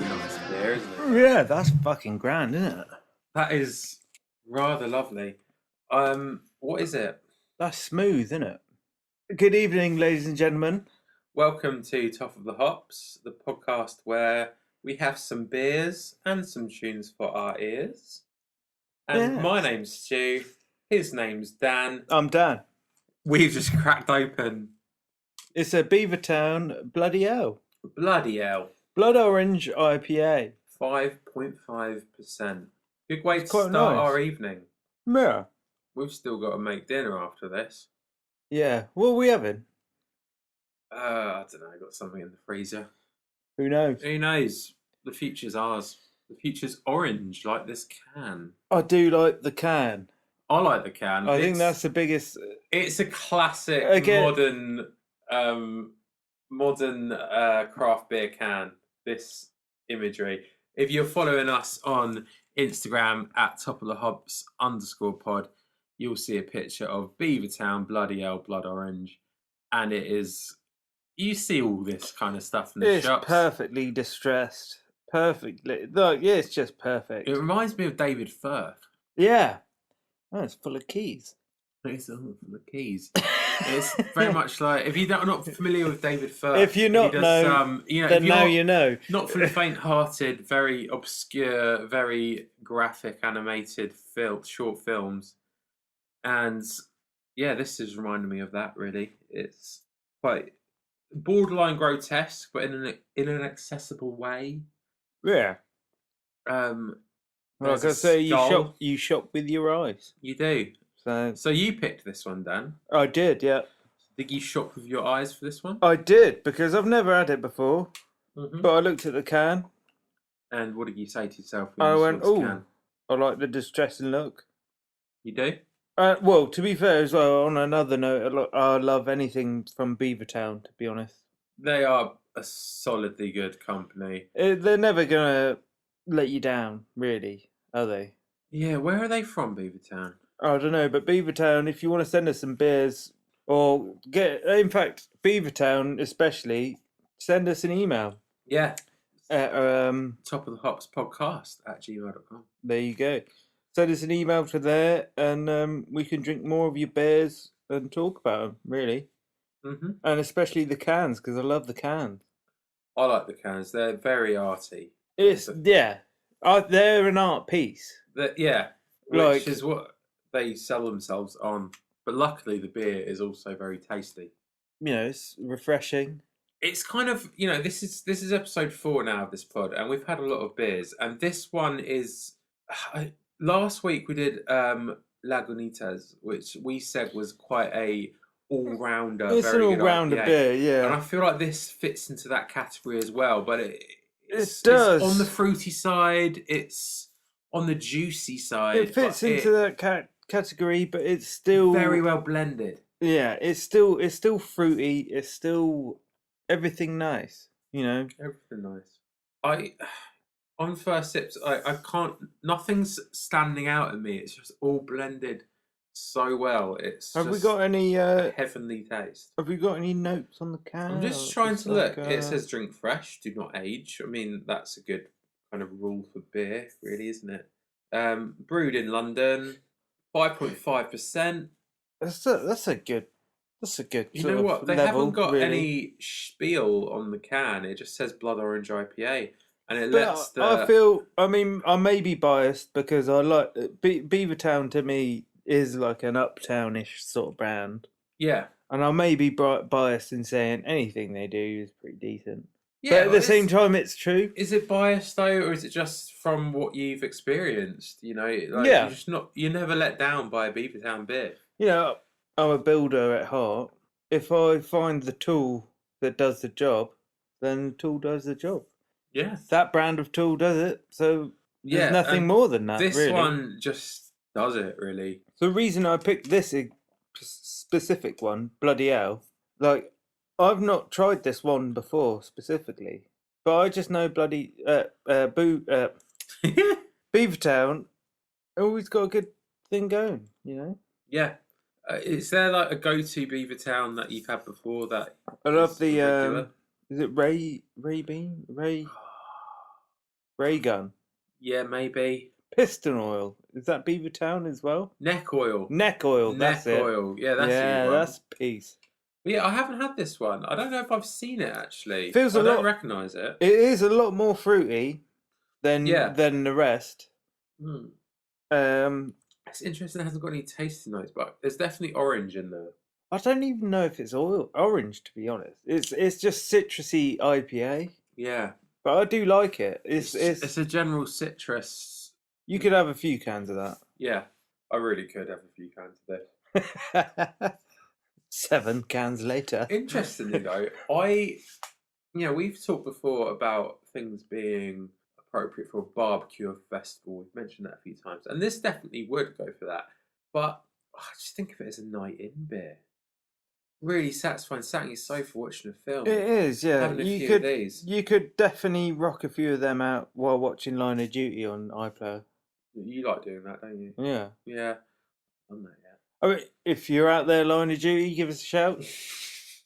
nice beer, isn't it? Yeah, that's fucking grand, isn't it? That is rather lovely. What is it? That's smooth, isn't it? Good evening, ladies and gentlemen. Welcome to Top of the Hops, the podcast where we have some beers and some tunes for our ears. And Yes. my name's Stu. His name's Dan. I'm Dan. We've just cracked open. It's a Beavertown Bloody Ell. Bloody hell. Blood Orange IPA. 5.5%. Good way to quite start nice. our evening. Yeah. We've still got to make dinner after this. Yeah. What are we having? I don't know. I got something in the freezer. Who knows? Who knows? The future's ours. The future's orange, like this can. I do like the can. I like the can. I think that's the biggest. It's a classic modern craft beer can. This imagery. If you're following us on Instagram at @topofthehops_pod, you'll see a picture of Beavertown Bloody Hell Blood Orange, and it is. You see all this kind of stuff in the It's shops. perfectly distressed. Perfectly. Like, yeah, it's just perfect. It reminds me of David Firth. Yeah. Oh, it's full of keys. It's all full of keys. It's very much like if you're not familiar with David Firth. If you're not, he does, then now you know. Not for the faint-hearted, very obscure, very graphic animated short films, and yeah, this is reminding me of that. Really, it's quite borderline grotesque, but in an accessible way. Yeah. Like I say, you shop with your eyes. You do. So you picked this one, Dan. I did, yeah. Did you shop with your eyes for this one? I did, because I've never had it before. Mm-hmm. But I looked at the can. And what did you say to yourself? I went, oh, I like the distressing look. You do? Well, to be fair as well, on another note, I love anything from Beavertown, to be honest. They are a solidly good company. They're never going to let you down, really, are they? Yeah, where are they from, Beavertown? I don't know, but Beavertown, if you want to send us some beers, or in fact, Beavertown especially, send us an email. Yeah. Top of the Hops podcast @gmail.com. There you go. Send us an email to there, and we can drink more of your beers and talk about them, really. Mm-hmm. And especially the cans, because I love the cans. I like the cans. They're very arty. They're an art piece. Which is what they sell themselves on. But luckily, the beer is also very tasty. You know, it's refreshing. It's kind of, this is episode 4 now of this pod, and we've had a lot of beers, and this one is. Last week we did Lagunitas, which we said was quite a all-rounder. It's an all-rounder beer, yeah. And I feel like this fits into that category as well, but it does. It's on the fruity side. It's on the juicy side. It fits into that category, but it's still very well blended. Yeah, it's still fruity. It's still everything nice. Everything nice. On first sips, I can't. Nothing's standing out at me. It's just all blended so well. Have we got any heavenly taste? Have we got any notes on the can? I'm just trying to look. It says drink fresh, do not age. I mean, that's a good kind of rule for beer, really, isn't it? Brewed in London, 5.5%. That's a good. You know what? They haven't got any spiel on the can. It just says Blood Orange IPA. And it lets I mean, I may be biased because I like Beavertown. To me, is like an uptownish sort of brand. Yeah, and I may be biased in saying anything they do is pretty decent. Yeah, but at the same time, it's true. Is it biased though, or is it just from what you've experienced? Yeah, you're never let down by a Beavertown beer. I'm a builder at heart. If I find the tool that does the job, then the tool does the job. Yeah, that brand of tool does it. So there's nothing more than that. This one just does it, really. The reason I picked this specific one, Bloody Hell, like I've not tried this one before specifically, but I just know bloody Beavertown always got a good thing going, Yeah. Is there like a go-to Beavertown that you've had before? That I love the. Is it Ray Bean? Ray. Ray gun. Yeah, maybe. Piston oil. Is that Beavertown as well? Neck oil. Neck oil. That's Neck it. oil. Yeah, that's yeah, the one. that's peace. But yeah, I haven't had this one. I don't know if I've seen it actually. Feels I a don't lot- recognise it. It is a lot more fruity than the rest. It's interesting. It hasn't got any tasting notes, but there's definitely orange in there. I don't even know if it's orange, to be honest. It's just citrusy IPA. Yeah, but I do like it. It's a general citrus. You could have a few cans of that. Yeah, I really could have a few cans of this. 7 cans later. Interestingly, though, we've talked before about things being appropriate for a barbecue or festival. We've mentioned that a few times, and this definitely would go for that. But I just think of it as a night in beer. Really satisfying, sat on your sofa watching a film. It is, yeah. Having a few of these. You could definitely rock a few of them out while watching Line of Duty on iPlayer. You like doing that, don't you? Yeah. Yeah. I've done that yet. I mean, if you're out there, Line of Duty, give us a shout. If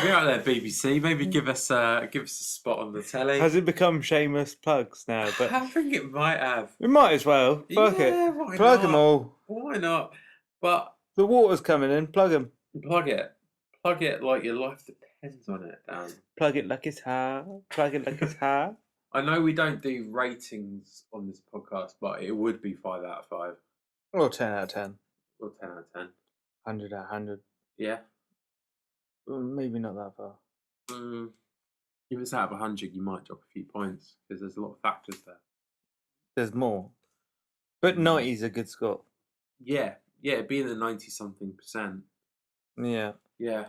you're out there, BBC, maybe give us a spot on the telly. Has it become shameless plugs now? But I think it might have. We might as well. Fuck it. Why Plug not? them all. Why not? But the water's coming in. Plug them. Plug it. Plug it like your life depends on it, Dan. Plug it like it's hot. Plug it like it's hot. I know we don't do ratings on this podcast, but it would be 5 out of 5. Or 10 out of 10. Or 10 out of 10. 100 out of 100. Yeah. Well, maybe not that far. If it's out of 100, you might drop a few points because there's a lot of factors there. There's more. But 90 is a good score. Yeah. Yeah, being the 90-something%. Yeah. Yeah.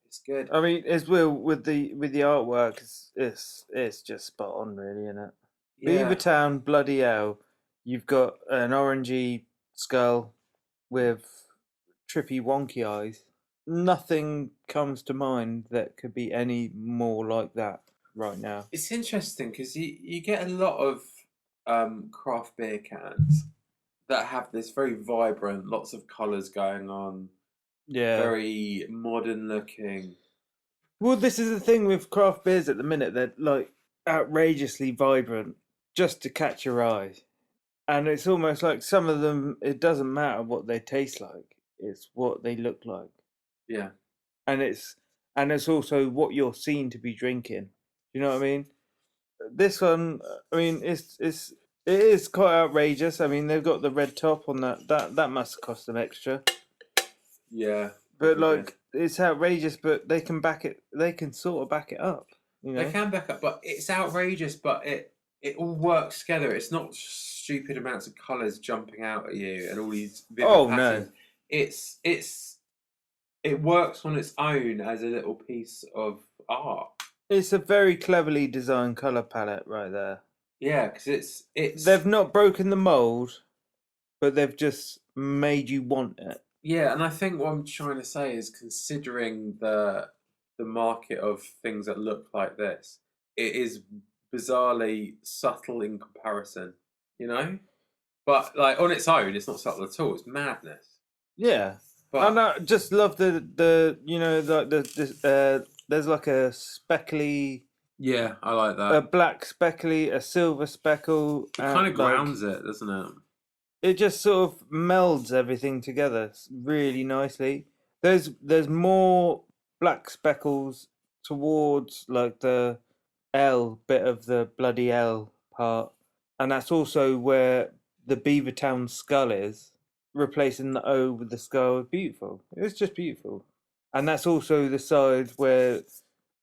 It's good. I mean, as well with the artwork, it's just spot on, really, isn't it? Yeah. Beavertown, bloody Ell. You've got an orangey skull with trippy wonky eyes. Nothing comes to mind that could be any more like that right now. It's interesting because you get a lot of craft beer cans that have this very vibrant, lots of colours going on. Yeah. Very modern looking. Well, this is the thing with craft beers at the minute. They're like outrageously vibrant just to catch your eye. And it's almost like some of them, it doesn't matter what they taste like. It's what they look like. Yeah. And it's also what you're seen to be drinking. You know what I mean? This one, I mean, it is quite outrageous. I mean, they've got the red top on that. That must cost them extra. Yeah. But like, it's outrageous, but they can back it. They can sort of back it up. You know? They can back up, but it's outrageous. But it all works together. It's not stupid amounts of colours jumping out at you and all these vivid patterns. No. It works on its own as a little piece of art. It's a very cleverly designed colour palette right there. Yeah, because it's they've not broken the mould, but they've just made you want it. Yeah, and I think what I'm trying to say is, considering the market of things that look like this, it is bizarrely subtle in comparison, you know? But like on its own, it's not subtle at all. It's madness. Yeah. But, and I just love the you know, like there's like a speckly. Yeah, I like that. A black speckly, a silver speckle. It kind of grounds it, doesn't it? It just sort of melds everything together really nicely. There's more black speckles towards like the L bit of the bloody L part, and that's also where the Beavertown skull is, replacing the O with the skull. Beautiful. It's just beautiful, and that's also the side where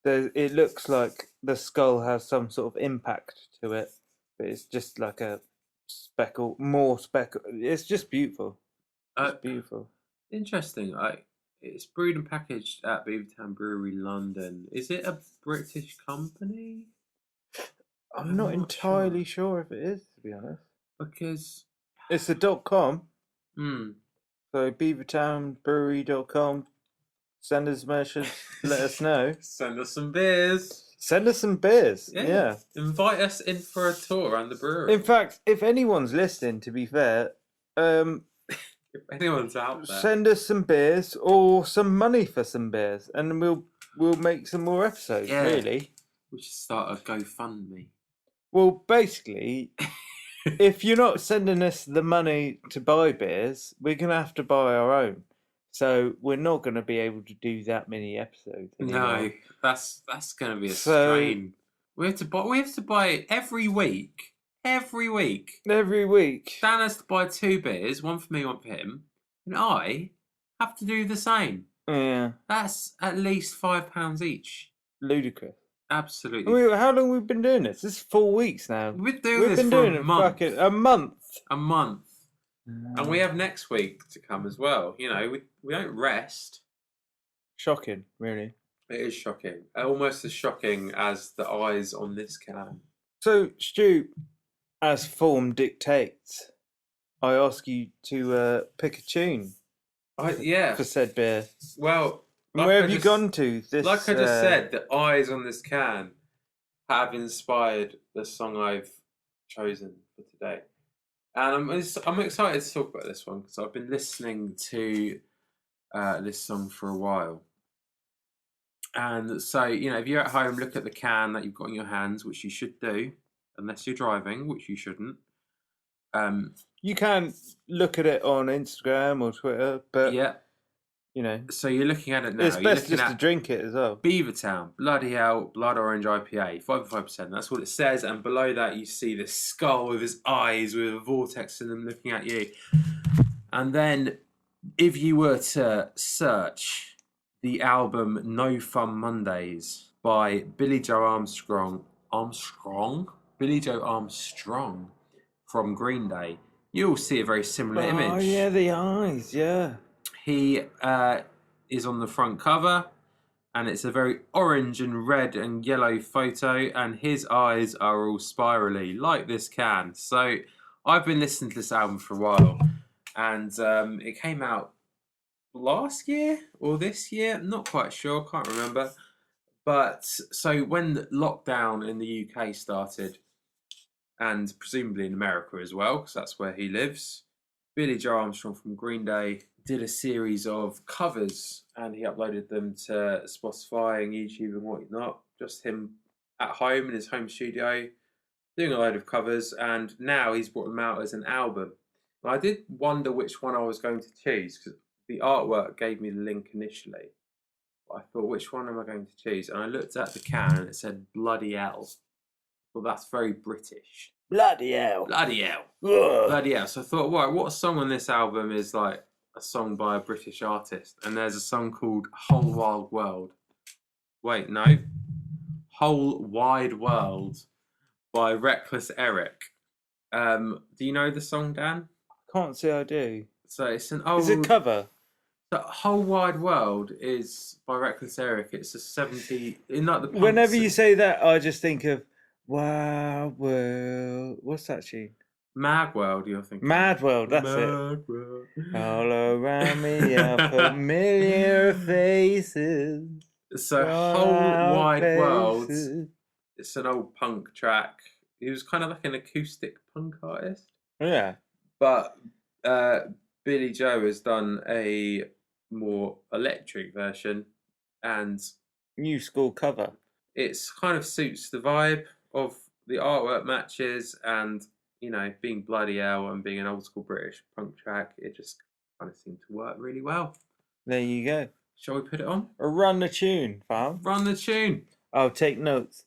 it looks like the skull has some sort of impact to it, but it's just like a more speckle. It's just beautiful. It's beautiful. Interesting. It's brewed and packaged at Beavertown Brewery, London. Is it a British company? I'm not entirely sure if it is, to be honest. Because it's a .com. So beavertownbrewery.com. Send us messages. Let us know. Send us some beers. Send us some beers. Yeah. Invite us in for a tour around the brewery. In fact, if anyone's listening, to be fair, if anyone's out there, send us some beers or some money for some beers, and we'll make some more episodes. Yeah. Really, we should start a GoFundMe. Well, basically, if you're not sending us the money to buy beers, we're going to have to buy our own. So we're not going to be able to do that many episodes anymore. No, that's going to be a So- strain. We have to buy every week. Every week. Every week. Dan has to buy 2 beers, one for me, one for him, and I have to do the same. Yeah. That's at least £5 each. Ludicrous. Absolutely. How long have we been doing this? This is 4 weeks now. We've been We've been doing a it month. a month. A month. And we have next week to come as well. You know, we don't rest. Shocking, really. It is shocking. Almost as shocking as the eyes on this can. So, Stu, as form dictates, I ask you to pick a tune Yeah. for said beer. Well, And where have you gone to? This, like I just said, the eyes on this can have inspired the song I've chosen for today. And I'm excited to talk about this one because I've been listening to this song for a while. And so, you know, if you're at home, look at the can that you've got in your hands, which you should do, unless you're driving, which you shouldn't. You can look at it on Instagram or Twitter, but yeah. you know, So you're looking at it now. it's You're best looking just to at drink it as well. Beavertown, bloody hell, blood orange IPA, 5.5%. That's what it says. And below that, you see this skull with his eyes with a vortex in them looking at you. And then, if you were to search the album No Fun Mondays by Billie Joe Armstrong from Green Day, you'll see a very similar image. Oh yeah, the eyes, yeah. He is on the front cover, and it's a very orange and red and yellow photo, and his eyes are all spirally, like this can. So I've been listening to this album for a while, and it came out last year or this year, I'm not quite sure, can't remember. But so when the lockdown in the UK started, and presumably in America as well, because that's where he lives, Billie Joe Armstrong from Green Day did a series of covers, and he uploaded them to Spotify and YouTube and whatnot. Just him at home in his home studio doing a load of covers, and now he's brought them out as an album. And I did wonder which one I was going to choose because the artwork gave me the link initially. But I thought, which one am I going to choose? And I looked at the can and it said Bloody Ell. Well, that's very British. Bloody hell. Bloody hell. Ugh. Bloody hell. So I thought, right, what song on this album is like a song by a British artist? And there's a song called Whole Wild World. Wait, no. Whole Wide World by Reckless Eric. Do you know the song, Dan? Can't say I do. So it's an old... Is it cover? The Whole Wide World is by Reckless Eric. It's a 70... In like the punk Whenever scene. you say that, I just think of Wow World. What's that tune? Mad World, you're thinking. Mad World, that's Mad World. it. All around me are familiar faces. So Whole Wide World, it's an old punk track. He was kind of like an acoustic punk artist. Yeah. But Billie Joe has done a more electric version, and New school cover. it's kind of suits the vibe of the artwork matches, and you know, being Bloody Hell and being an old school British punk track, it just kind of seemed to work really well. There you go. Shall we put it on? Run the tune, fam. Run the tune. I'll take notes.